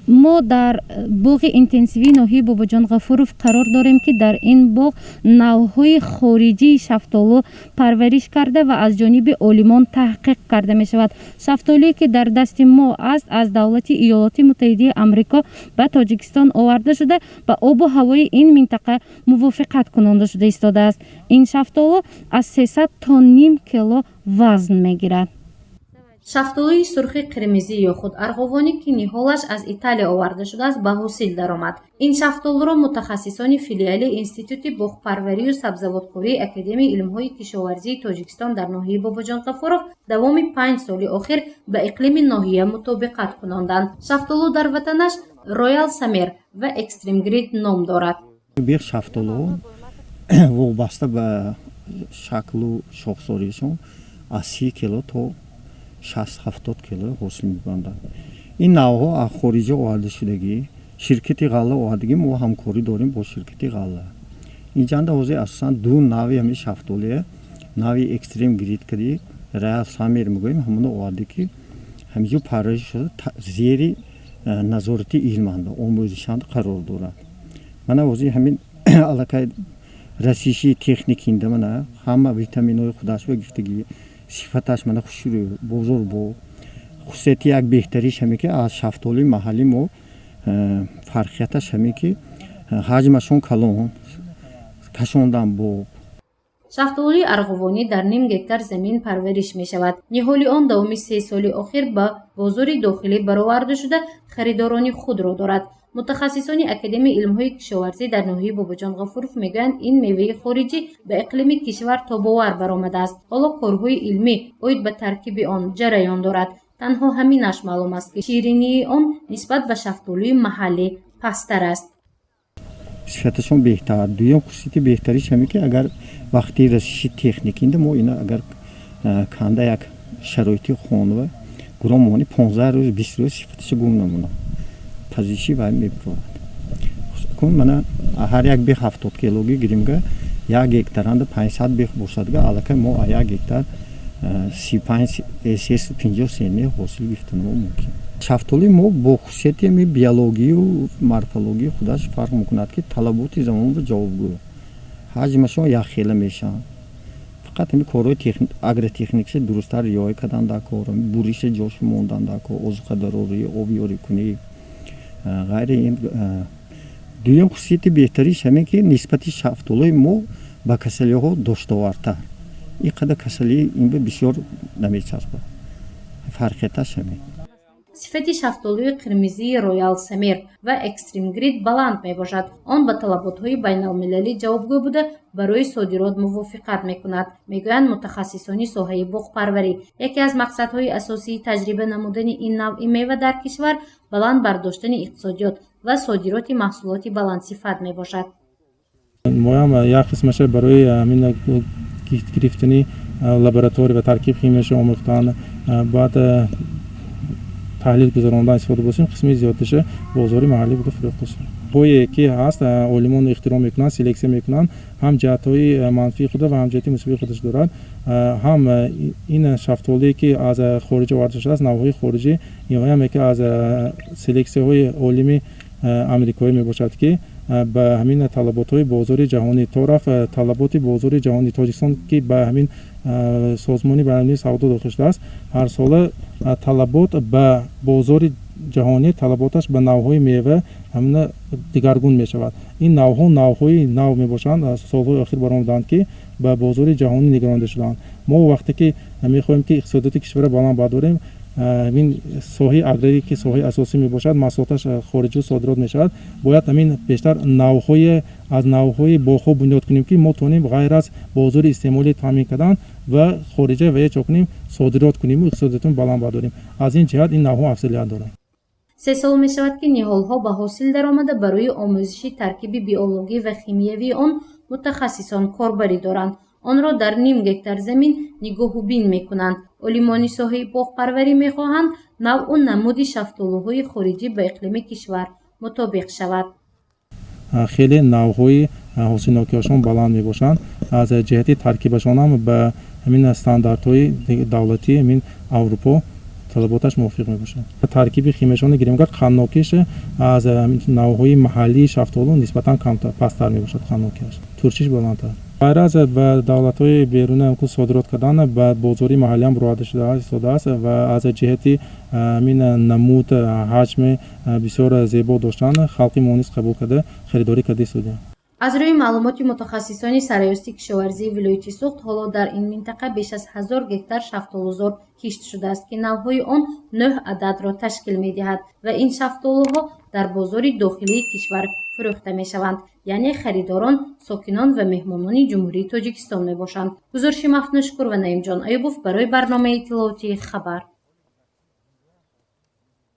ما در باغ اینتنسیوی ناحیه باباجان غفورов قرار داریم که در این باغ نوع‌های خارجی شفتالو پرورش کرده و از جانب عالمان تحقیق کرده می شود. شفتالی که در دست ما است از دولت ایالات متحده آمریکا به تاجیکستان آورده شده و آب و هوای این منطقه موافقت کننده شده ایستاده است. این شفتالو از 300 تا نیم کیلو وزن می گیرد. شفتالوی سرخ قرمزی یا خود ارغوانی که نهالش از ایتالیا آورده شده است به حاصل درآمد. این شفتالو را متخصصان فیلیال انستیتوت باغپروری و سبزوادکاری اکادمی علم‌های کشاورزی تاجیکستان در ناحیه باباجان غفورov دوام 5 سال اخیر به اقلیم ناحیه مطابقت کناندند. شفتالو در وطنش رویال سمر و اکستریم گرید نام دارد. بیخ شفتالو وابسته به شکل و شاخساریشون از 30 کیلو تا 60-70 کیلو حاصل می‌بندند. این نوع‌ها از خارج آورده شدگی شرکت غله آوردگی ما همکاری داریم با شرکت غله. اینجا حوزه اساساً دو نوع همین شفتالیه، نوع اکستریم گرید کدی رئال سامیر میگویم همون آورده که همینجور پرورش شده زیر نظارت علمانده آموزشانده قرار دارد. من حوزه همین علاقه رسیشی تکنیکینده من همه ویتامین‌های خودش و گفتگی صفتش من خوشی بزرگ با خصوصیتی یک بهتریش همی که از شفتالی محلی ما فرقیتش همی که حجمشون کلان کشوندن با شفتالی ارغوانی در نیم گکتار زمین پرورش می شود. نهالی آن دوام 3 سال اخیر با بازار داخلی برآورده شده خریداران خود را دارد. متخصصان اکادمی علم‌های کشاورزی در ناحیه باباجان غفورov میگویند این میوه خارجی به اقلیم کشور تاب‌آور برآمده است. حالا کارهای علمی اوید به ترکیب آن جریان دارد. تنها همینش معلوم است که شیرینی آن نسبت به شفتالی محلی پست‌تر است. صفتشون بهتر. دویم خصوصیت بهتریش همی که اگر وقتی رسیشی تکنیکینده ما اینا اگر کنده یک شرایطی خانوه گرامانی 15 روز 20 روز صفتش گم نمونه. پزیشی و میبرد. کن من هر یک بیخ 70 کیلوگی گیریم که یک هکتارند 500 بیخ باشد که علاقه ما یک هکتار 35-350 سنی حاصل گرفتن ممکن. شفتالی ما با خصوصیت می بیولوژی و مورفولوژی خودش فرق میکند که طلبات زمان و جوابگو. حجمشون یک خیلی میشن. فقط می کارهای اگر تکنیکش درست‌تر رعایت کردن در کار، بوریش جاش موندن در کار، آذوقه ضروری آبیاری کنی. غیر این دویم خصوصیت بهتریش همین که نسبت شفتالی ما با کسلی ها داشته‌وارتر. این قدر کسلی این به بسیار نمیچسبه. فرقیتش همین. صفت شفتالوی قرمزی رویال سمیر و اکستریم گرید بلند می باشد. آن به طلبات‌های بین‌المللی جوابگو بوده برای صادرات موافقت میکند. میگویند متخصصان ساحه باغپروری یکی از مقصدهای اساسی تجربه نمودن این نوع میوه در کشور بلند برداشتن اقتصادیات و صادرات محصولات بلند صفت می باشد. ما هم یک قسمش برای همین گرفتن لابراتوری و ترکیب خیمیش آموختن بعد تحلیل گذراندن استفاده باشیم قسمی زیادش بازاری محلی بوده فروخته شده. هایی که هست عالمان اختراع میکنن سلکسیون میکنن هم جهت‌های منفی خود و هم جهت مثبت خودش دارد. هم این شفتالی که از خارج آورده شده است نوع‌های خارجی یا هم که از سلکسیون‌های عالمی آمریکایی میباشد که به همین طلبات‌های بازار جهانی طرف طلبات بازار جهانی تاجیکستان که به همین سازمان بین‌المللی سودا داخل شده است هر سال طلبات به بازار جهانی طلباتش به نوع‌های میوه همین دیگرگون می شود. این نوع‌ها نوع‌های نو میباشند سال‌های اخیر برآمدند که به بازار جهانی نگرانده شدند. ما وقتی که می‌خواهیم که اقتصادیات کشور بالا برداریم این ساحه اگری که ساحه اساسی می باشد محصولاتش خارجی صادرات می شود باید همین بیشتر نوع‌های باغ‌ها بنیاد کنیم که ما تونیم غیر از بازار استعمالی تامین کردن و خارجی و چکنیم صادرات کنیم و اقتصادیاتمون بالا برداریم. از این جهت این نوع‌ها افضلیت دارند. 3 سال می شود که نهال‌ها به حاصل درآمده برای آموزش ترکیب بیولوژی و شیمیایی آن متخصصان کاربری دارند. آن را در نیم گکتار زمین نگاه و بین می کنند. عالمان ساحه باغپروری می خواهند نوع و نمود شفتالوهای خارجی به اقلیم کشور مطابق شود. خیلی نوع‌های حاصلناکی‌هاشون بلند می باشند. از جهت ترکیبشان هم به همین استانداردهای دولتی همین اروپا طلباتش موافق میباشه. ترکیب خیمشان گریم کرد خناکیش از نوعهای محلی شفتالو نسبتا کمتر پستر میباشد خناکیش، ترشیش بالاتر. غیر از به دولت‌های بیرون هم که صادرات کردن به بازاری محلی هم برآورده شده است و از جهتی این نمود حجم بسیار زیبا داشتن خلقی مونیس قبول کرده خریداری کرده سوده. از روی معلومات متخصصان سرایستی کشاورزی ولایت سوخت حالا در این منطقه بیش از 1000 گکتار شفتالوزار کشت شده است که نوهای آن 9 عدد را تشکیل می دهد و این شفتالوها در بازار داخلی کشور فروخته می شوند، یعنی خریداران ساکنان و مهمانان جمهوری تاجیکستان می باشند. گزارش مفنوشکر و نعیم جان ایوبوف برای برنامه اطلاعاتی خبر.